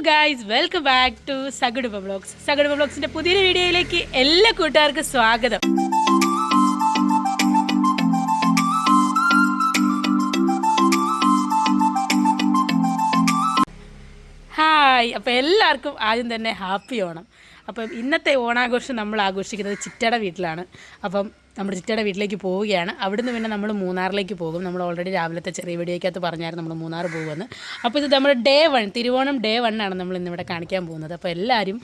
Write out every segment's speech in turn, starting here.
Guys, welcome back to സഗടുബ vlogs. സഗടുബ വ്ളോഗ്സിന്റെ പുതിയൊരു വീഡിയോയിലേക്ക് എല്ലാ കൂട്ടുകാർക്കും സ്വാഗതം. ഹായ്, അപ്പോൾ എല്ലാവർക്കും ആദ്യം തന്നെ ഹാപ്പി ഓണം. അപ്പം ഇന്നത്തെ ഓണാഘോഷം നമ്മൾ ആഘോഷിക്കുന്നത് ചിറ്റയുടെ വീട്ടിലാണ്. അപ്പം നമ്മുടെ ചിറ്റയുടെ വീട്ടിലേക്ക് പോവുകയാണ്. അവിടുന്ന് പിന്നെ നമ്മൾ മൂന്നാറിലേക്ക് പോകും. നമ്മൾ ഓൾറെഡി രാവിലത്തെ ചെറിയ വീഡിയോയ്ക്കകത്ത് പറഞ്ഞായിരുന്നു നമ്മൾ മൂന്നാർ പോകുമെന്ന്. അപ്പോൾ ഇത് നമ്മുടെ ഡേ 1, തിരുവോണം ഡേ 1 ആണ് നമ്മൾ ഇന്നിവിടെ കാണിക്കാൻ പോകുന്നത്. അപ്പോൾ എല്ലാവരും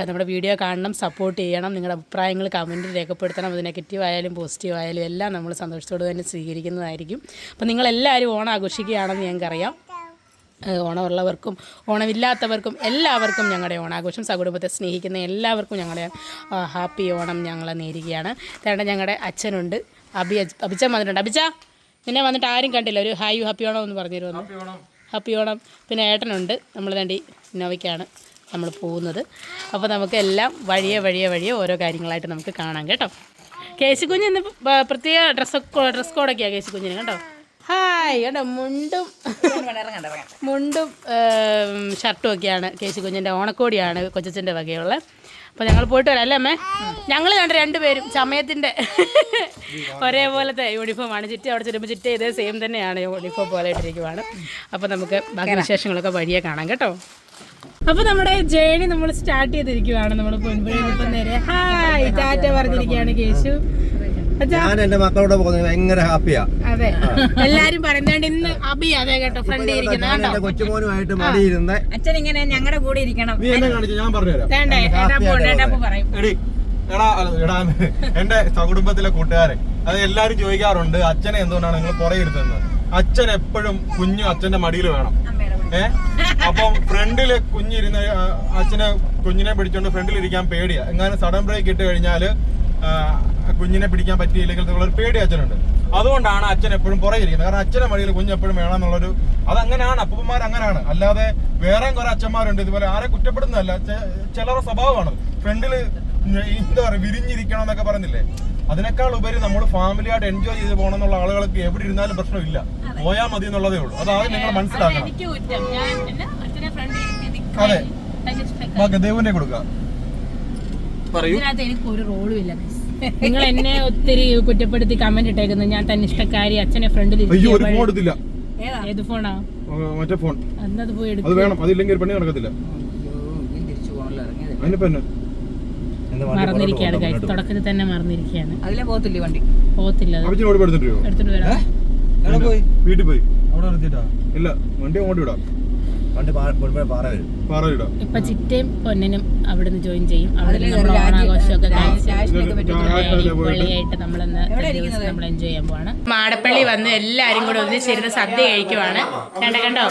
നമ്മുടെ വീഡിയോ കാണണം, സപ്പോർട്ട് ചെയ്യണം, നിങ്ങളുടെ അഭിപ്രായങ്ങൾ കമൻറ്റിൽ രേഖപ്പെടുത്തണം. അത് നെഗറ്റീവ് ആയാലും പോസിറ്റീവ് ആയാലും എല്ലാം നമ്മൾ സന്തോഷത്തോടെ തന്നെ സ്വീകരിക്കുന്നതായിരിക്കും. അപ്പോൾ നിങ്ങളെല്ലാവരും ഓണം ആഘോഷിക്കുകയാണെന്ന് ഞങ്ങൾക്കറിയാം. ഓണമുള്ളവർക്കും ഓണമില്ലാത്തവർക്കും എല്ലാവർക്കും ഞങ്ങളുടെ ഓണാഘോഷം, സകുടുംബത്തെ സ്നേഹിക്കുന്ന എല്ലാവർക്കും ഞങ്ങളുടെ ഹാപ്പി ഓണം ഞങ്ങൾ നേരുകയാണ്. കാരണം ഞങ്ങളുടെ അച്ഛനുണ്ട്, അഭിച്ചൻ വന്നിട്ടുണ്ട്. അഭിച്ച, നിന്നെ വന്നിട്ട് ആരും കണ്ടില്ല. ഒരു ഹായ് ഹാപ്പി ഓണം എന്ന് പറഞ്ഞിരുന്നു. ഹാപ്പി ഓണം. പിന്നെ ഏട്ടനുണ്ട്. നമ്മൾ വേണ്ടി ഇന്നോവയ്ക്കാണ് നമ്മൾ പോകുന്നത്. അപ്പോൾ നമുക്ക് എല്ലാം വഴിയെ ഓരോ കാര്യങ്ങളായിട്ട് നമുക്ക് കാണാം കേട്ടോ. കേശുകുഞ്ഞ് ഇന്ന് പ്രത്യേക ഡ്രസ് കോഡൊക്കെയാണ് കേശുകുഞ്ഞിന് കേട്ടോ. ഹായ് കേട്ടോ. മുണ്ടും ഷർട്ടും ഒക്കെയാണ് കേശുകുഞ്ഞിൻ്റെ. ഓണക്കോടിയാണ് കൊച്ചച്ഛൻ്റെ വകയുള്ള. അപ്പോൾ ഞങ്ങൾ പോയിട്ട് വരാം അല്ലേ അമ്മേ? ഞങ്ങൾ കണ്ട രണ്ടുപേരും സമയത്തിൻ്റെ ഒരേപോലത്തെ യൂണിഫോമാണ്. ചിറ്റ അവിടെ ചെല്ലുമ്പോൾ ചിറ്റ ഇതേ സെയിം തന്നെയാണ്, യൂണിഫോം പോലെ ഇട്ടിരിക്കുവാണ്. അപ്പോൾ നമുക്ക് ബാക്കി വിശേഷങ്ങളൊക്കെ വഴിയെ കാണാം കേട്ടോ. അപ്പോൾ നമ്മുടെ ജേണി നമ്മൾ സ്റ്റാർട്ട് ചെയ്തിരിക്കുവാണ്. നമ്മൾ പൊൻപുഴയിൽ ഇപ്പം നേരെ ഹായ് ടാറ്റ പറഞ്ഞിരിക്കുകയാണ് കേശു. ഞാൻ എന്റെ മക്കളോട് പോകുന്നത് ഭയങ്കര ഹാപ്പിയാ. അതെ, എല്ലാരും പറയുന്നുണ്ട് ഇന്ന് അബി. അതെ കേട്ടോ, ഫ്രണ്ട് ഇരിക്കുന്ന കൊച്ചുമോനുമായിട്ട് മടിയിരുന്ന അച്ഛൻ ഇങ്ങനെ ഞങ്ങളുടെ കൂടെ ഇരിക്കണം. നീ എന്നെ കാണിച്ചു, ഞാൻ പറഞ്ഞുതരാം. എന്റെ സകുടുംബത്തിലെ കൂട്ടുകാരെ അത് എല്ലാരും ചോദിക്കാറുണ്ട്, അച്ഛനെ എന്തുകൊണ്ടാണ് നിങ്ങൾ പുറകെ ഇരുത്തുന്നത്? അച്ഛൻ എപ്പോഴും കുഞ്ഞു അച്ഛന്റെ മടിയിൽ വേണം. അപ്പം ഫ്രണ്ടില് കുഞ്ഞിരുന്ന അച്ഛനെ കുഞ്ഞിനെ പിടിച്ചോണ്ട് ഫ്രണ്ടിലിരിക്കാൻ പേടിയാ. എങ്ങാനും സഡൻ ബ്രേക്ക് ഇട്ട് കഴിഞ്ഞാല് കുഞ്ഞിനെ പിടിക്കാൻ പറ്റിയില്ലെങ്കിൽ നിങ്ങളൊരു പേടി അച്ഛനുണ്ട്. അതുകൊണ്ടാണ് അച്ഛൻ എപ്പോഴും പുറകെ ഇരിക്കുന്നത്. കാരണം അച്ഛന്റെ മടിയിൽ കുഞ്ഞ് എപ്പോഴും വേണമെന്നുള്ളൊരു അതങ്ങനെയാണ്. അപ്പന്മാർ അങ്ങനെയാണ്. അല്ലാതെ വേറെ കുറെ അച്ഛന്മാരുണ്ട് ഇതുപോലെ. ആരെ കുറ്റപ്പെടുന്നതല്ല, ചിലരുടെ സ്വഭാവമാണ്. ഫ്രണ്ടില് എന്താ പറയുക, വിരിഞ്ഞിരിക്കണം എന്നൊക്കെ പറയുന്നില്ലേ. അതിനേക്കാൾ ഉപരി നമ്മൾ ഫാമിലി ആയിട്ട് എൻജോയ് ചെയ്ത് പോകണം എന്നുള്ള ആളുകൾക്ക് എവിടെ ഇരുന്നാലും പ്രശ്നമില്ല, പോയാൽ മതി എന്നുള്ളതേ ഉള്ളൂ. അതാണ് നിങ്ങൾ മനസ്സിലാക്കണം. അതെ, ബാക്കി ദേവനെ കൊടുക്കുക. എനിക്കൊരു റോളും ഇല്ല. നിങ്ങൾ എന്നെ ഒത്തിരി കുറ്റപ്പെടുത്തി കമന്റ് ഇട്ടേക്കുന്നത് ഞാൻ തന്നെ ഇഷ്ടക്കാരി അച്ഛനെ ഫ്രണ്ടിൽ. ഏത് ഫോണാ? മറ്റേ ഫോൺ. അന്നത് പോയി അത് വേണം, അതില്ലെങ്കിൽ പണി നടക്കത്തില്ല. മറന്നിരിക്കുകയാണ് ഗൈസ്, തുടക്കത്തിൽ തന്നെ മറന്നിരിക്കുകയാണ്. അതിലെ പോകത്തില്ലേ വണ്ടി? പോകത്തില്ല. എടുത്തിട്ട് വരാം. വീട്ടിൽ പോയി അവിടെ നിർത്തിട്ടാ ഇല്ല, വണ്ടി അങ്ങോട്ട് വിടാം. ഇപ്പൊ ചിറ്റയും പൊന്നനും അവിടുന്ന് ജോയിൻ ചെയ്യും. അവിടെ ഓണാഘോഷമൊക്കെ പള്ളിയായിട്ട് നമ്മൾ എൻജോയ് ചെയ്യാൻ പോവാണ്. മാടപ്പള്ളി വന്ന് എല്ലാരും കൂടെ ഒന്നിച്ചിരുന്ന് സദ്യ കഴിക്കുവാണ്. കണ്ടോ,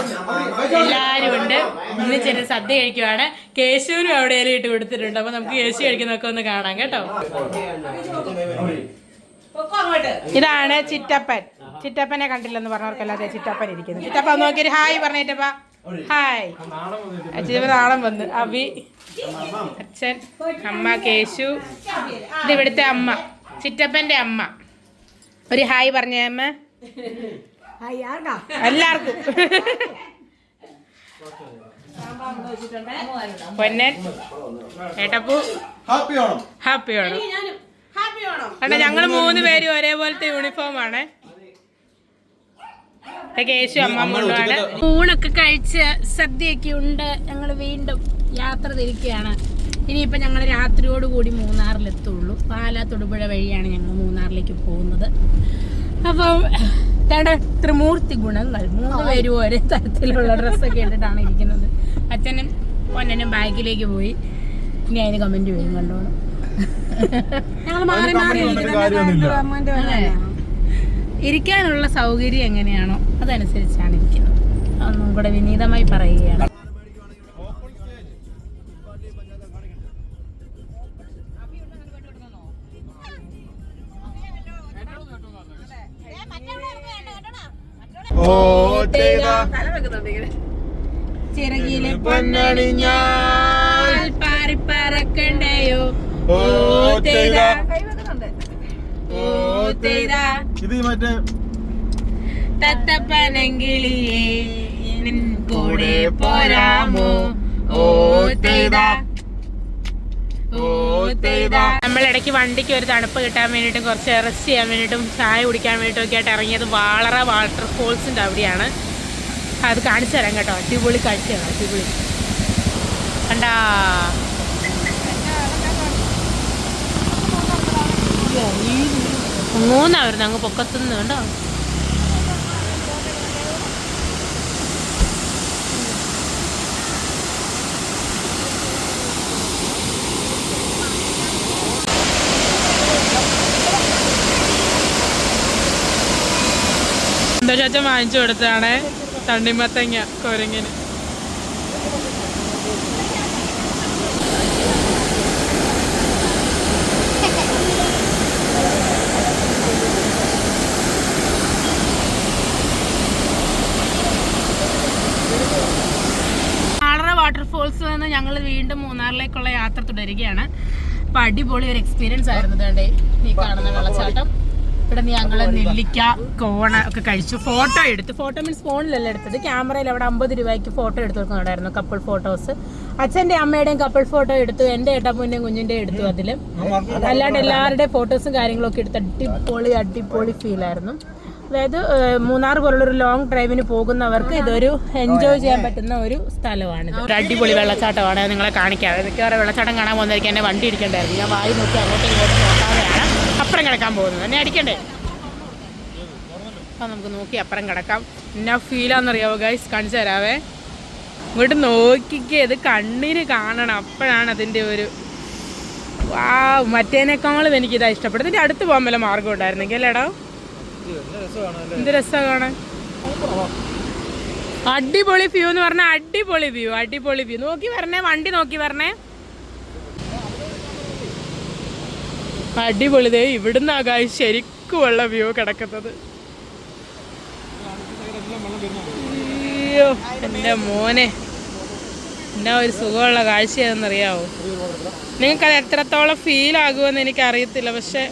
എല്ലാരും ഉണ്ട്, ഒന്നിച്ചിരുന്ന് സദ്യ കഴിക്കുവാണ്. കേശുവിനും എവിടെയെങ്കിലും ഇട്ട് കൊടുത്തിട്ടുണ്ട്. അപ്പൊ നമുക്ക് കേശു കഴിക്കുന്നൊക്കെ ഒന്ന് കാണാം കേട്ടോ. ഇതാണ് ചിറ്റപ്പൻ. ചിറ്റപ്പനെ കണ്ടില്ലെന്ന് പറഞ്ഞവർക്കല്ലാതെ ചിറ്റപ്പൻ ഇരിക്കുന്നു. ചിറ്റപ്പ നോക്കിയൊരു ഹായ് പറഞ്ഞേറ്റപ്പാ. ഹായ്. അച്ഛൻ നാളെ വന്ന് അബി, അച്ഛൻ, അമ്മ കേശു. ഇത് ഇവിടുത്തെ അമ്മ, ചിറ്റപ്പന്റെ അമ്മ. ഒരു ഹായ് പറഞ്ഞേ അമ്മ എല്ലാവർക്കും. പൊന്നൻ, ഏട്ടപ്പൂ, ഹാപ്പി ഓണം. കണ്ടോ, ഞങ്ങള് 3 പേരും ഒരേപോലത്തെ യൂണിഫോമാണ്. കേശു അമ്മ കൊണ്ടുമാണ്. ഊണൊക്കെ കഴിച്ച് സദ്യയൊക്കെ ഉണ്ട്. ഞങ്ങൾ വീണ്ടും യാത്ര തിരിക്കുകയാണ്. ഇനിയിപ്പോൾ ഞങ്ങൾ രാത്രിയോടുകൂടി മൂന്നാറിലെത്തുള്ളൂ. പാലാ തൊടുപുഴ വഴിയാണ് ഞങ്ങൾ മൂന്നാറിലേക്ക് പോകുന്നത്. അപ്പം ത്രിമൂർത്തി ഗുണങ്ങൾ. 3 പേരും ഒരേ തരത്തിലുള്ള ഡ്രസ്സൊക്കെ ഇട്ടിട്ടാണ് ഇരിക്കുന്നത്. അച്ഛനും പൊന്നനും ബാഗിലേക്ക് പോയി. ഇനി അതിന് കമന്റ് വരും കണ്ടോണം. ഞങ്ങൾ മാറി ഇരിക്കാനുള്ള സൗകര്യം എങ്ങനെയാണോ അതനുസരിച്ചാണ് ഇരിക്കുന്നത്. ഒന്നും കൂടെ വിനീതമായി പറയുകയാണ്. ചിറകിലെ പൊന്നണിഞ്ഞാൽ പാറിപ്പറക്കണ്ടയോ ഇത് മറ്റേ തത്തപ്പനങ്കിളിയേ കൂടെ പോരാമോ ഓ നമ്മളിടയ്ക്ക് വണ്ടിക്ക് ഒരു തണുപ്പ് കിട്ടാൻ വേണ്ടിയിട്ടും കുറച്ച് റെസ്റ്റ് ചെയ്യാൻ വേണ്ടിയിട്ടും ചായ കുടിക്കാൻ വേണ്ടിയിട്ടും ഒക്കെ ആയിട്ട് ഇറങ്ങിയത് വളരെ വാട്ടർഫോൾസിൻ്റെ അവിടെയാണ്. അത് കാണിച്ചു തരാം കേട്ടോ. അടിപൊളി കാഴ്ചയാണ്, അടിപൊളി. കണ്ടാ മൂന്നായിരുന്നു അങ്ങ് പൊക്കത്തുനിന്ന്. കണ്ടോ എന്താ ചാച്ച വാങ്ങിച്ചു കൊടുത്താണ് തണ്ണിമത്തങ്ങ കുരങ്ങിന്. വാട്ടർഫോൾസിൽ നിന്ന് ഞങ്ങൾ വീണ്ടും മൂന്നാറിലേക്കുള്ള യാത്ര തുടരുകയാണ്. അപ്പം അടിപൊളി ഒരു എക്സ്പീരിയൻസ് ആയിരുന്നു. ഇതേണ്ടേ ഈ കാണുന്ന വെള്ളച്ചാട്ടം. ഇവിടെ ഞങ്ങൾ നെല്ലിക്ക കോണ ഒക്കെ കഴിച്ചു. ഫോട്ടോ എടുത്തു. ഫോട്ടോ മീൻസ് ഫോണിലല്ല എടുത്തത്, ക്യാമറയിൽ അവിടെ 50 രൂപയ്ക്ക് ഫോട്ടോ എടുത്തു കൊടുക്കുന്നുണ്ടായിരുന്നു. Couple photos. അച്ഛൻ്റെ അമ്മയുടെയും കപ്പിൾ ഫോട്ടോ എടുത്തു, എൻ്റെ ഏട്ടാപ്പൂൻ്റെയും കുഞ്ഞിൻ്റെയും എടുത്തു. അതിൽ അല്ലാണ്ട് എല്ലാവരുടെയും ഫോട്ടോസും കാര്യങ്ങളൊക്കെ എടുത്ത് അടിപൊളി ഫീലായിരുന്നു. അതായത് മൂന്നാർ പോലുള്ളൊരു ലോങ് ഡ്രൈവിന് പോകുന്നവർക്ക് ഇതൊരു എൻജോയ് ചെയ്യാൻ പറ്റുന്ന ഒരു സ്ഥലമാണിത്. ഒരു അടിപൊളി വെള്ളച്ചാട്ടമാണ്, നിങ്ങളെ കാണിക്കാതെ. മിക്കവാറും വെള്ളച്ചാട്ടം കാണാൻ പോകുന്നതായിരിക്കും എന്നെ വണ്ടി ഇടിക്കേണ്ടായിരുന്നു. ഞാൻ വായി നോക്കി അങ്ങോട്ടും ഇങ്ങോട്ടും നോക്കാതെയാണ് അപ്പുറം കിടക്കാൻ പോകുന്നത്. എന്നെ അടിക്കണ്ടേ? അപ്പം നമുക്ക് നോക്കി അപ്പുറം കിടക്കാം. എന്നാ ഫീലാണെന്നറിയാവോ ഗൈസ്? കാണിച്ചു തരാവേ. ഇങ്ങോട്ട് നോക്കിക്കേ, ഇത് കണ്ണിന് കാണണം. അപ്പോഴാണ് അതിൻ്റെ ഒരു മറ്റേനേക്കാളും എനിക്കിതാ ഇഷ്ടപ്പെട്ടത്. ഇതിൻ്റെ അടുത്ത് പോകാൻ വല്ല മാർഗം ഉണ്ടായിരുന്നെങ്കിൽ അല്ലേടാ? എന്ത് രസമാണ് കാണാൻ. അടിപൊളി വ്യൂ എന്ന് പറഞ്ഞാൽ അടിപൊളി വ്യൂ. നോക്കി വരണേ, വണ്ടി നോക്കി വരണേ. അടിപൊളി. ഇവിടുന്ന് ആകാശം ശരിക്കുമുള്ള വ്യൂ കിടക്കുന്നത്. അയ്യോ എൻ്റെ മോനെ, എന്നാ ഒരു സുഖമുള്ള കാഴ്ചയാണെന്നറിയാവോ? നിങ്ങൾക്കത് എത്രത്തോളം ഫീൽ ആകുമെന്ന് എനിക്കറിയത്തില്ല, പക്ഷെ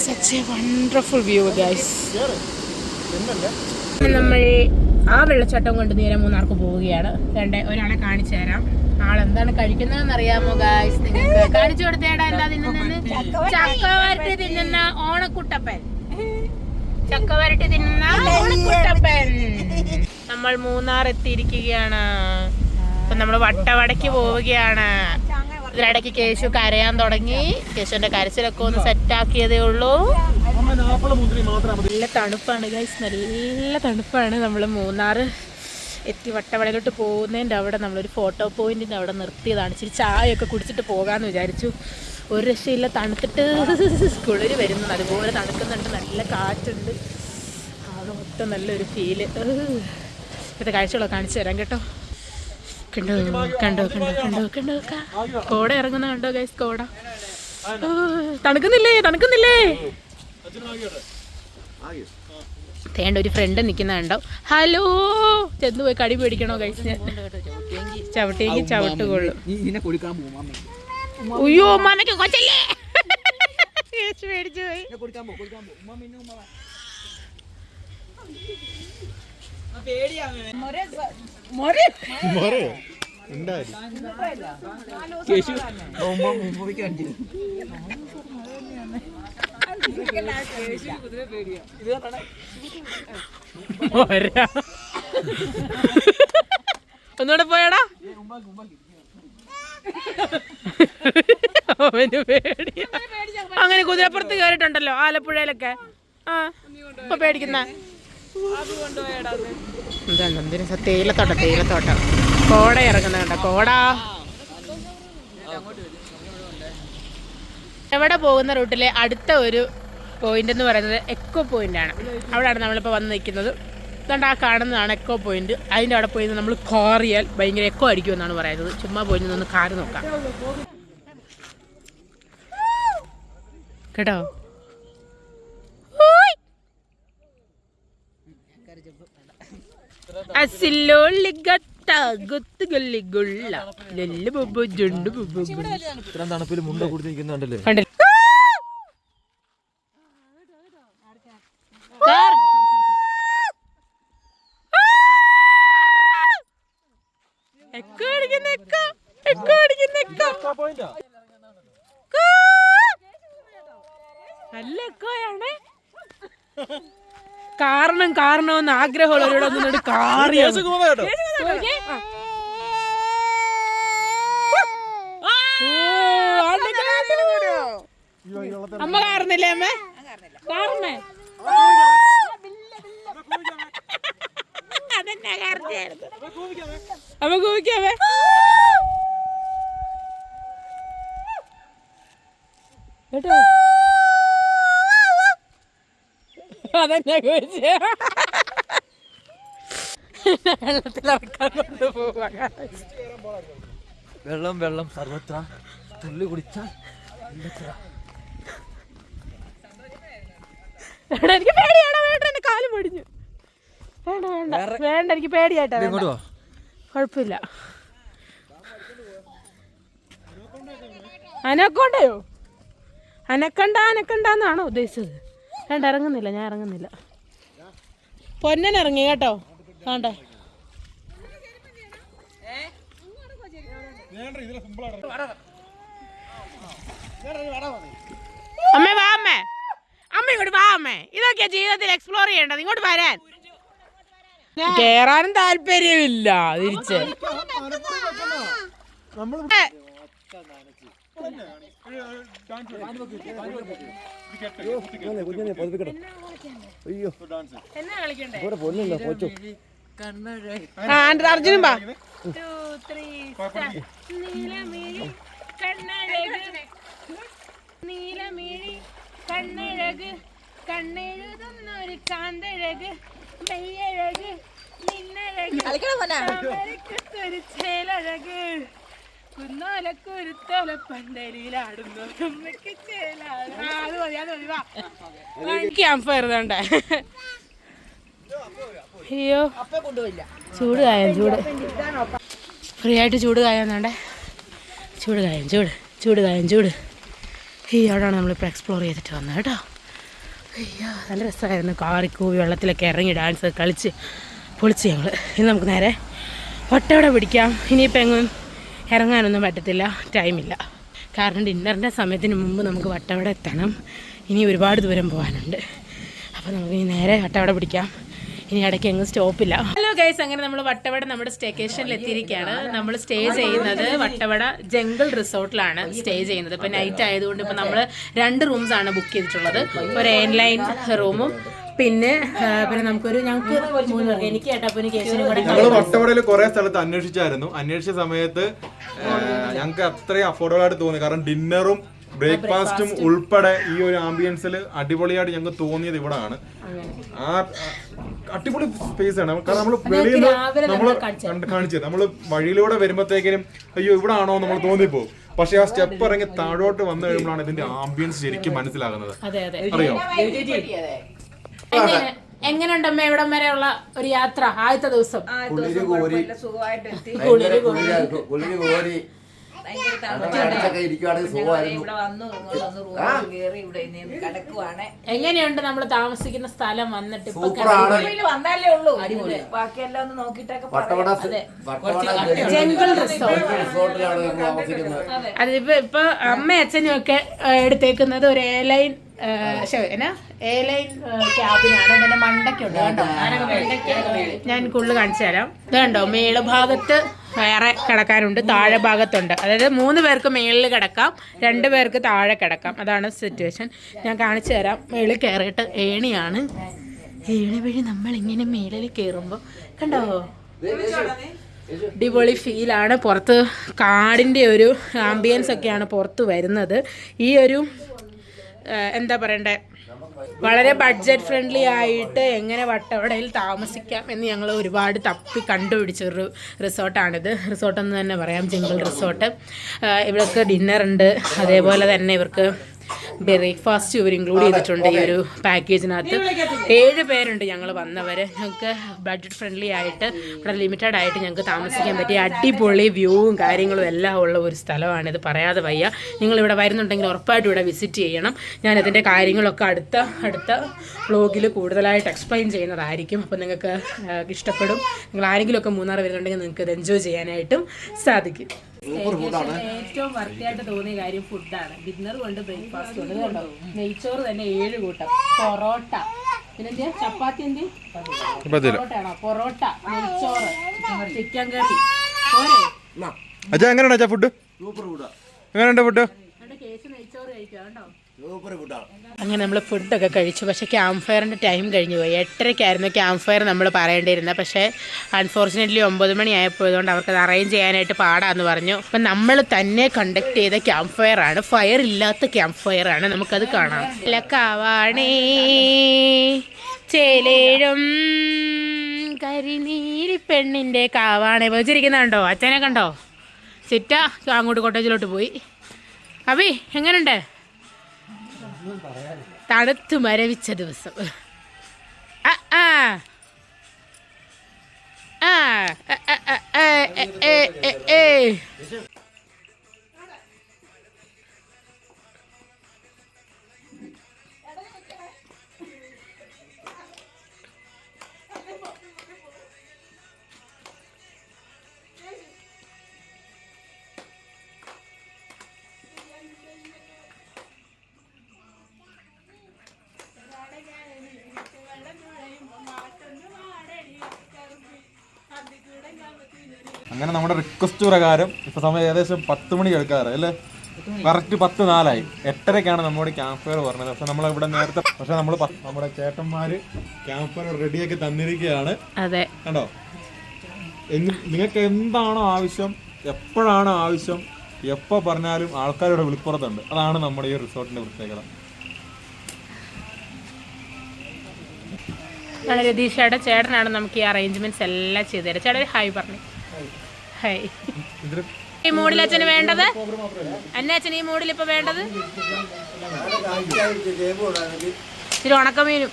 such a wonderful view guys. നമ്മൾ ആ വെള്ളച്ചാട്ടം കൊണ്ട് നേരെ മൂന്നാർക്ക് പോവുകയാണ്. ഒരാളെ കാണിച്ചു തരാം. ആളെന്താണ് കഴിക്കുന്നതെന്ന് അറിയാമോ ഗായ്സ്? നിങ്ങൾക്ക് കാണിച്ചു കൊടുത്തേടാ. എന്താ തിന്നുന്നെന്ന്? ചക്കവരട്ടി തിന്നുന്ന ഓണക്കുട്ടപ്പൻ. ചക്കവരട്ടി തിന്നുന്ന ഓണക്കുട്ടപ്പൻ. നമ്മൾ മൂന്നാർ എത്തിയിരിക്കുകയാണ്. അപ്പൊ നമ്മൾ വട്ടവടയ്ക്ക് പോവുകയാണ്. ഇതിനിടയ്ക്ക് കേശു കരയാൻ തുടങ്ങി. കേശുവിന്റെ കരച്ചിലൊക്കെ ഒന്ന് സെറ്റാക്കിയതേ ഉള്ളൂ. നല്ല തണുപ്പാണ് ഗൈസ്, നല്ല തണുപ്പാണ്. നമ്മൾ മൂന്നാർ എത്തി വട്ടവടയിലോട്ട് പോകുന്നതിൻ്റെ അവിടെ നമ്മളൊരു ഫോട്ടോ പോയിന്റിൻ്റെ അവിടെ നിർത്തിയതാണ്. ഇച്ചിരി ചായയൊക്കെ കുടിച്ചിട്ട് പോകാമെന്ന് വിചാരിച്ചു. ഒരു രക്ഷയില്ല, തണുത്തിട്ട് കുളിര് വരുന്നത് അതുപോലെ തണുക്കുന്നുണ്ട്. നല്ല കാറ്റുണ്ട്. ആകെ മൊത്തം നല്ലൊരു ഫീല്. ഇപ്പോഴത്തെ കാഴ്ചകളൊക്കെ കാണിച്ചു തരാം കേട്ടോ. കണ്ടോ കോട ഇറങ്ങുന്ന കണ്ടോ ഗൈസ്? കോട തണുക്കുന്നില്ലേ? തേണ്ട ഒരു ഫ്രണ്ട് നിൽക്കുന്ന കണ്ടോ? ഹലോ, ചെന്ന് പോയി കടി പേടിക്കണോ ഗൈസ്? ചവിട്ടിയെങ്കിൽ ചവിട്ടുകൊള്ളു. അയ്യോ ഉമ്മാമയ്ക്ക് കൊച്ചല്ലേ പേടിച്ചു പോയി. ഒന്നുകൂടെ പോയാടാ. അവന് പേടിയ. അങ്ങനെ കുതിരപ്പുറത്ത് കയറിയിട്ടുണ്ടല്ലോ ആലപ്പുഴയിലൊക്കെ. ഇപ്പൊ പേടിക്കുന്ന എന്താണ്? തേയിലത്തോട്ടം കോട ഇറങ്ങുന്ന കണ്ട കോട. എവിടെ പോകുന്ന റൂട്ടിലെ അടുത്ത ഒരു പോയിന്റ് എന്ന് പറയുന്നത് എക്കോ പോയിന്റ് ആണ്. അവിടെയാണ് നമ്മളിപ്പോൾ വന്ന് നിൽക്കുന്നത്. അതുകൊണ്ട് ആ കാണുന്നതാണ് എക്കോ പോയിന്റ്. അതിൻ്റെ അവിടെ പോയി നമ്മൾ കാറിയാൽ ഭയങ്കര എക്കോ അടിക്കുമെന്നാണ് പറയുന്നത്. ചുമ്മാ പോയി നിന്ന് കാറ് നോക്കാം കേട്ടോ. തണുപ്പിൽ മുണ്ട കൊടുത്തിരിക്കുന്നുണ്ടല്ലേ? എക്കോ അടിക്കുന്ന എക്കോ, എക്കോ അടിക്കുന്ന എക്കോ. നല്ല എക്കോയാണ്. കാരണമെന്ന് ആഗ്രഹമുള്ളവരോട് കാറിയ അമ്മ കാറുന്നില്ലേ? അമ്മ കാറുന്നേ അതെന്നാ കാറിച്ചായിരുന്നു. അമ്മ കൂവിക്കാമേ. കേട്ടോ അതെന്നാ കൂവിച്ച വെള്ളത്തിലിറക്കാൻ കൊണ്ടുപോവാ. വെള്ളം സർവത്ര തുള്ളി കുടിച്ചാൽ എനിക്ക് പേടിയാണോ? വേണ്ട, എന്റെ കാല് പൊടിഞ്ഞു. വേണ്ട എനിക്ക് പേടിയായിട്ടാ. കുഴപ്പമില്ല. അനക്കൊണ്ടയോ? അനക്കണ്ടാന്നാണോ ഉദ്ദേശിച്ചത്? വേണ്ട, ഇറങ്ങുന്നില്ല, ഞാൻ ഇറങ്ങുന്നില്ല. പൊന്നൻ ഇറങ്ങി കേട്ടോ. വേണ്ടേ അമ്മേ വാ, അമ്മ ഇങ്ങോട്ട് വാ. അമ്മേ ഇതൊക്കെയാ ജീവിതത്തിൽ എക്സ്പ്ലോർ ചെയ്യേണ്ടത്. ഇങ്ങോട്ട് വരാൻ. കേറാനും താല്പര്യമില്ല. തിരിച്ച് അർജുനും പാ. നീലമിഴി കണ്ണഴക് കണ്ണെഴുതുന്നൊരു കാന്തഴക് മെയ്യഴക് നിന്നഴക് ഒരു ചേലഴക് കുന്നോലക്കുരുത്തോല പന്തലിയിലാടുന്നു. ക്യാമ്പയറുതണ്ടേ? അയ്യോ ചൂട് കായാൻ, ചൂട് ഫ്രീ ആയിട്ട് ചൂട് കായാന്നണ്ടേ. ചൂട് കായാൻ. ഈ അവിടെയാണ് നമ്മളിപ്പോൾ എക്സ്പ്ലോർ ചെയ്തിട്ട് വന്നത് കേട്ടോ. അയ്യോ നല്ല രസമായിരുന്നു. കാറിക്കൂവി വെള്ളത്തിലൊക്കെ ഇറങ്ങി ഡാൻസ് കളിച്ച് പൊളിച്ച് ഞങ്ങൾ. ഇനി നമുക്ക് നേരെ വട്ടവട പിടിക്കാം. ഇനിയിപ്പോൾ എങ്ങും ഇറങ്ങാനൊന്നും പറ്റത്തില്ല, ടൈമില്ല. കാരണം ഡിന്നറിൻ്റെ സമയത്തിന് മുമ്പ് നമുക്ക് വട്ടവട എത്തണം. ഇനി ഒരുപാട് ദൂരം പോകാനുണ്ട്. അപ്പോൾ നമുക്ക് ഇനി നേരെ വട്ടവട പിടിക്കാം. ഇനി ഇടയ്ക്ക് എങ്ങും സ്റ്റോപ്പില്ല. ഹലോ ഗൈസ്, അങ്ങനെ നമ്മൾ വട്ടവട നമ്മുടെ സ്റ്റേക്കേഷനിൽ എത്തിയിരിക്കുകയാണ്. നമ്മൾ സ്റ്റേ ചെയ്യുന്നത് വട്ടവട ജംഗിൾ റിസോർട്ടിലാണ് സ്റ്റേ ചെയ്യുന്നത്. ഇപ്പോൾ നൈറ്റ് ആയതുകൊണ്ട് ഇപ്പോൾ നമ്മൾ 2 റൂംസാണ് ബുക്ക് ചെയ്തിട്ടുള്ളത്. ഒരു എയർലൈൻ റൂമും പിന്നെ ഞങ്ങൾക്ക് 3 പേർക്ക്, എനിക്ക് ഏട്ടാപ്പനും കേസിനും കൂടെ. ഞങ്ങൾ വട്ടവടയിൽ കുറെ സ്ഥലത്ത് അന്വേഷിച്ച സമയത്ത് ഞങ്ങൾക്ക് അത്രയും അഫോർഡബിൾ ആയിട്ട് തോന്നി. കാരണം ഡിന്നറും ബ്രേക്ക്ഫാസ്റ്റും ഉൾപ്പെടെ ഈ ഒരു ആംബിയൻസിൽ അടിപൊളിയായിട്ട് ഞങ്ങൾക്ക് തോന്നിയത് ഇവിടാണ്. ആ അടിപൊളി സ്പേസ് ആണ്. കാരണം നമ്മൾ വെളിയിൽ നമ്മൾ കാണിച്ചത്, നമ്മൾ വഴിയിലൂടെ വരുമ്പോഴത്തേക്കിനും അയ്യോ ഇവിടെ ആണോ നമ്മൾ തോന്നിപ്പോ. പക്ഷെ ആ സ്റ്റെപ്പ് ഇറങ്ങി താഴോട്ട് വന്നു കഴിയുമ്പോഴാണ് ഇതിന്റെ ആംബിയൻസ് ശരിക്കും മനസ്സിലാകുന്നത്. അറിയോ? എങ്ങനെയുണ്ടമ്മ ഇവിടം വരെയുള്ള ഒരു യാത്ര? ആദ്യത്തെ ദിവസം എങ്ങനെയുണ്ട് നമ്മൾ താമസിക്കുന്ന സ്ഥലം? വന്നിട്ട് വന്നാലേ ഉള്ളൂ, ബാക്കിയെല്ലാം ഒന്ന് നോക്കിട്ടൊക്കെ. Jungle resort. അതിപ്പോ ഇപ്പൊ അമ്മയും അച്ഛനും ഒക്കെ എടുത്തേക്കുന്നത് ഒരു എയർലൈൻ ക്യാബിനാണ്. അതിന്റെ മണ്ടയ്ക്കുണ്ട് കേട്ടോ. ഞാൻ കൂടുതൽ കാണിച്ചു തരാം. ഇതുണ്ടോ, മേളുഭാഗത്ത് വേറെ കിടക്കാനുണ്ട്, താഴെ ഭാഗത്തുണ്ട്. അതായത് 3 പേർക്ക് മേളിൽ കിടക്കാം, 2 പേർക്ക് താഴെ കിടക്കാം. അതാണ് സിറ്റുവേഷൻ. ഞാൻ കാണിച്ചു തരാം. മേളിൽ കയറിയിട്ട് ഏണിയാണ്. ഏണി വഴി നമ്മളിങ്ങനെ മേളിൽ കയറുമ്പോൾ കണ്ടോ അടിപൊളി ഫീലാണ്. പുറത്ത് കാടിൻ്റെ ഒരു ആംബിയൻസ് ഒക്കെയാണ് പുറത്ത് വരുന്നത്. ഈ ഒരു എന്താ പറയണ്ടേ, വളരെ ബഡ്ജറ്റ് ഫ്രണ്ട്ലി ആയിട്ട് എങ്ങനെ വട്ടവടയിൽ താമസിക്കാം എന്ന് ഞങ്ങൾ ഒരുപാട് തപ്പി കണ്ടുപിടിച്ചൊരു റിസോർട്ടാണിത്. റിസോർട്ടെന്ന് തന്നെ പറയാം, ജംഗിൾ റിസോർട്ട്. ഇവർക്ക് ഡിന്നറുണ്ട്, അതേപോലെ തന്നെ ഇവർക്ക് ബ്രേക്ക്ഫാസ്റ്റ് ഇവർ ഇൻക്ലൂഡ് ചെയ്തിട്ടുണ്ട് ഈ ഒരു പാക്കേജിനകത്ത്. 7 പേരുണ്ട് ഞങ്ങൾ വന്നവർ. ഞങ്ങൾക്ക് ബഡ്ജറ്റ് ഫ്രണ്ട്ലി ആയിട്ട് ഇവിടെ ലിമിറ്റഡ് ആയിട്ട് ഞങ്ങൾക്ക് താമസിക്കാൻ പറ്റിയ അടിപൊളി വ്യൂവും കാര്യങ്ങളും എല്ലാം ഉള്ള ഒരു സ്ഥലമാണിത്, പറയാതെ വയ്യ. നിങ്ങളിവിടെ വരുന്നുണ്ടെങ്കിൽ ഉറപ്പായിട്ടും ഇവിടെ വിസിറ്റ് ചെയ്യണം. ഞാനതിൻ്റെ കാര്യങ്ങളൊക്കെ അടുത്ത വ്ലോഗിൽ കൂടുതലായിട്ട് എക്സ്പ്ലെയിൻ ചെയ്യുന്നതായിരിക്കും. അപ്പോൾ നിങ്ങൾക്ക് ഇഷ്ടപ്പെടും. നിങ്ങൾ ആരെങ്കിലുമൊക്കെ മൂന്നാർ വരുന്നുണ്ടെങ്കിൽ നിങ്ങൾക്ക് ഇത് എൻജോയ് ചെയ്യാനായിട്ടും സാധിക്കും. ഏറ്റവും വൃത്തിയായിട്ട് തോന്നിയ കാര്യം ഫുഡാണ്. ഡിന്നർ കൊണ്ട് ബ്രേക്ക്ഫാസ്റ്റ് കൊണ്ട് കണ്ടോ, നെയ്ച്ചോറ് തന്നെ 7 കൂട്ടം, പൊറോട്ട, പിന്നെ ചപ്പാത്തി പൊറോട്ടയാണോ, പൊറോട്ട, നെയ്ച്ചോറ്, ചിക്കൻ കറി. എങ്ങനെയാണ് ഫുഡ്? എങ്ങനെയുണ്ട് ഫുഡ്? കേസ് നെയ്ച്ചോറ് കഴിക്കാം കേട്ടോ. അങ്ങനെ നമ്മൾ ഫുഡൊക്കെ കഴിച്ചു. പക്ഷേ ക്യാമ്പ് ഫയറിൻ്റെ ടൈം കഴിഞ്ഞു പോയി. 8:30 ക്യാമ്പ് ഫയർ നമ്മൾ പറയേണ്ടിയിരുന്നത്. പക്ഷേ അൺഫോർച്ചുനേറ്റ്ലി 9 മണിയായപ്പോയതുകൊണ്ട് അവർക്കത് അറേഞ്ച് ചെയ്യാനായിട്ട് പാടാന്ന് പറഞ്ഞു. അപ്പം നമ്മൾ തന്നെ കണ്ടക്ട് ചെയ്ത ക്യാമ്പ് ഫയർ ആണ്, ഫയർ ഇല്ലാത്ത ക്യാമ്പ് ഫയർ ആണ്. നമുക്കത് കാണാം. ലക്കാവാണേ ചേലേഴും കരിനീരി പെണ്ണിൻ്റെ കാവാണേ വെച്ചിരിക്കുന്നുണ്ടോ? അച്ഛനെ കണ്ടോ? ചിറ്റ അങ്ങോട്ട് കോട്ടേജിലോട്ട് പോയി. അബി എങ്ങനെയുണ്ട്? തണുത്ത് മരവിച്ച ദിവസം. അങ്ങനെ നമ്മുടെ റിക്വസ്റ്റ് പ്രകാരം ഇപ്പൊ സമയം ഏകദേശം 10 മണി എടുക്കാറ് അല്ലേ? കറക്റ്റ് 10:04 8:30 നമ്മുടെ ക്യാമ്പ് ഫയർ പറഞ്ഞത്. പക്ഷെ നമ്മളിവിടെ നേരത്തെ നമ്മുടെ ചേട്ടന്മാര് ക്യാമ്പ് ഫയർ റെഡിയാക്കി തന്നിരിക്കുകയാണ്. അതെ, കണ്ടോ? നിങ്ങൾക്ക് എന്താണോ ആവശ്യം, എപ്പോഴാണോ ആവശ്യം, എപ്പോ പറഞ്ഞാലും ആൾക്കാരുടെ വിളിപ്പുറത്തുണ്ട്. അതാണ് നമ്മുടെ ഈ റിസോർട്ടിന്റെ പ്രത്യേകത. രതീഷയുടെ ചേട്ടനാണ് നമുക്ക് ഈ അറേഞ്ച്മെന്റ്സ് എല്ലാം ചെയ്തു തരാം. ചേട്ടൻ ഹായ് പറഞ്ഞു. ഹായ്. ഈ മൂഡിൽ അച്ഛന് വേണ്ടത് എന്നെ അച്ഛൻ ഈ മൂഡിൽ ഇപ്പൊ വേണ്ടത് ഇച്ചിരി ഉണക്കമീനും.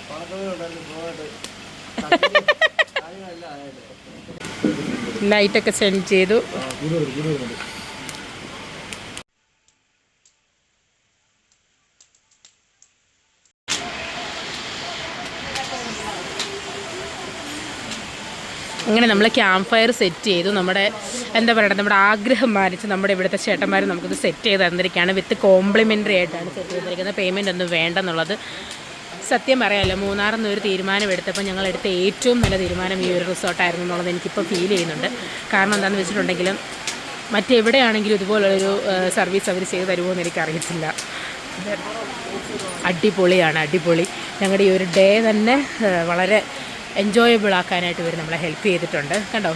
ലൈറ്റൊക്കെ സെൻഡ് ചെയ്തു. അങ്ങനെ നമ്മൾ ക്യാമ്പ് ഫയർ സെറ്റ് ചെയ്തു. നമ്മുടെ എന്താ പറയുക, നമ്മുടെ ആഗ്രഹം മാനിച്ച് നമ്മുടെ ഇവിടുത്തെ ചേട്ടന്മാർ നമുക്കിത് സെറ്റ് ചെയ്ത് തന്നിരിക്കുകയാണ്. വിത്ത് കോംപ്ലിമെൻ്ററി ആയിട്ടാണ് സെറ്റ് ചെയ്തിരിക്കുന്നത്. പേയ്മെൻ്റ് ഒന്നും വേണ്ടെന്നുള്ളത്. സത്യം പറയാമല്ലോ, മൂന്നാറിൽ നിന്ന് ഒരു തീരുമാനം എടുത്തപ്പോൾ ഞങ്ങൾ എടുത്ത ഏറ്റവും നല്ല തീരുമാനം ഈ ഒരു റിസോർട്ടായിരുന്നു എന്നുള്ളത് എനിക്കിപ്പോൾ ഫീൽ ചെയ്യുന്നുണ്ട്. കാരണം എന്താണെന്ന് വെച്ചിട്ടുണ്ടെങ്കിലും മറ്റെവിടെയാണെങ്കിലും ഇതുപോലുള്ളൊരു സർവീസ് അവർ ചെയ്ത് തരുമോ എന്ന് എനിക്കറിയത്തില്ല. അടിപൊളിയാണ്, അടിപൊളി. ഞങ്ങളുടെ ഈ ഒരു ഡേ തന്നെ വളരെ എൻജോയബിൾ ആക്കാനായിട്ട് ഇവർ നമ്മളെ ഹെൽപ്പ് ചെയ്തിട്ടുണ്ട്. കണ്ടോ,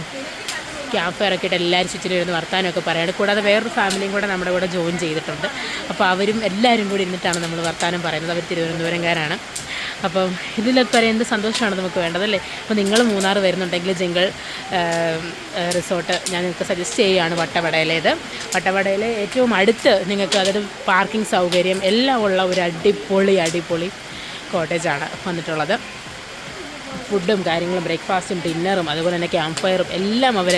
ക്യാമ്പ് ഫയറൊക്കെ ഇട്ട് എല്ലാവരും ചുറ്റിനും ഇരുന്ന് വർത്താനമൊക്കെ പറയുന്നത്. കൂടാതെ വേറൊരു ഫാമിലിയും കൂടെ നമ്മുടെ കൂടെ ജോയിൻ ചെയ്തിട്ടുണ്ട്. അപ്പോൾ അവരും എല്ലാവരും കൂടി ഇരുന്നിട്ടാണ് നമ്മൾ വർത്താനം പറയുന്നത്. അവർ തിരുവനന്തപുരംകാരാണ്. അപ്പം ഇതിലൊക്കെ എന്ത് സന്തോഷമാണ് നമുക്ക് വേണ്ടതല്ലേ. അപ്പോൾ നിങ്ങൾ മൂന്നാർ വരുന്നുണ്ടെങ്കിൽ ജംഗിൾ റിസോർട്ട് ഞാൻ നിങ്ങൾക്ക് സജസ്റ്റ് ചെയ്യുകയാണ്. വട്ടവടയിലെ ഏറ്റവും അടുത്ത് നിങ്ങൾക്ക് അതൊരു പാർക്കിംഗ് സൗകര്യം എല്ലാം ഉള്ള ഒരു അടിപൊളി കോട്ടേജാണ് വന്നിട്ടുള്ളത്. ഫുഡും കാര്യങ്ങളും, ബ്രേക്ക്ഫാസ്റ്റും ഡിന്നറും അതുപോലെ തന്നെ ക്യാമ്പ് ഫയറും എല്ലാം അവർ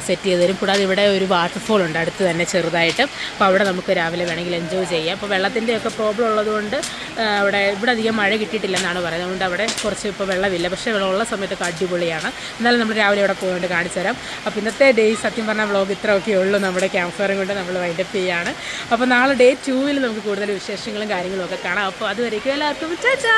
സെറ്റ് ചെയ്ത് തരും. കൂടാതെ ഇവിടെ ഒരു വാട്ടർഫോൾ ഉണ്ട് അടുത്ത് തന്നെ ചെറുതായിട്ട്. അപ്പോൾ അവിടെ നമുക്ക് രാവിലെ വേണമെങ്കിൽ എൻജോയ് ചെയ്യാം. അപ്പോൾ വെള്ളത്തിൻ്റെയൊക്കെ പ്രോബ്ലം ഉള്ളതുകൊണ്ട് ഇവിടെ അധികം മഴ കിട്ടിയിട്ടില്ലെന്നാണ് പറയുന്നത്. അതുകൊണ്ട് അവിടെ കുറച്ച് ഇപ്പോൾ വെള്ളമില്ല. പക്ഷേ വെള്ളമുള്ള സമയത്തൊക്കെ അടിപൊളിയാണ്. എന്നാലും നമ്മൾ രാവിലെ അവിടെ പോയിട്ട് കാണിച്ചു തരാം. അപ്പോൾ ഇന്നത്തെ ഡേ സത്യം പറഞ്ഞാൽ വ്ളോഗ് ഇത്രയൊക്കെ ഉള്ളൂ. നമ്മുടെ ക്യാമ്പ് ഫയറും കൊണ്ട് നമ്മൾ വൈൻഡപ്പ് ചെയ്യുകയാണ്. അപ്പോൾ നാളെ Day 2 നമുക്ക് കൂടുതൽ വിശേഷങ്ങളും കാര്യങ്ങളും ഒക്കെ കാണാം. അപ്പോൾ അതുവരേക്കും എല്ലാവർക്കും ചാച്ചാ.